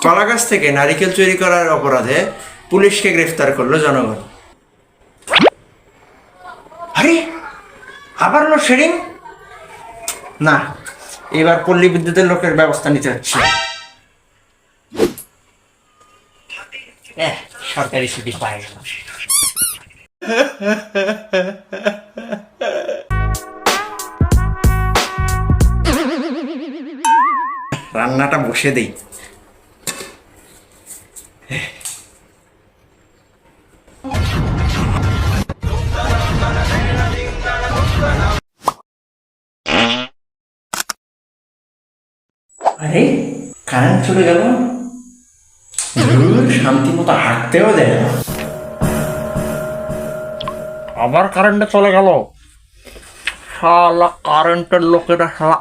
কলাগাছ থেকে নারিকেল চুরি করার অপরাধে পুলিশকে গ্রেফতার করলো জনগণ। আরে আবার লোডশেডিং? না, এবার পল্লী বিদ্যুতের লোকের ব্যবস্থা নিতে হচ্ছে। সরকারি ছুটি পাই গেল। রান্নাটা বসে দেই। আরে কারেন্ট চলে গেল, শান্তি মতো হাঁটতেও দেয় না। আবার কারেন্টে চলে গেল, শালা কারেন্টের লোকেরা শালা।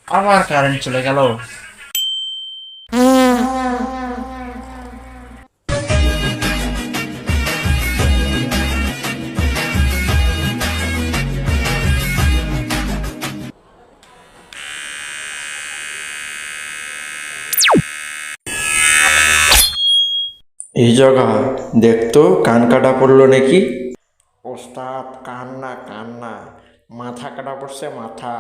আবার কারেন্ট চলে গেল। এই জায়গা দেখতো কান কাটা পড়লো নাকি? ওস্তাদ কান না, মাথা কাটা পড়ছে, মাথা।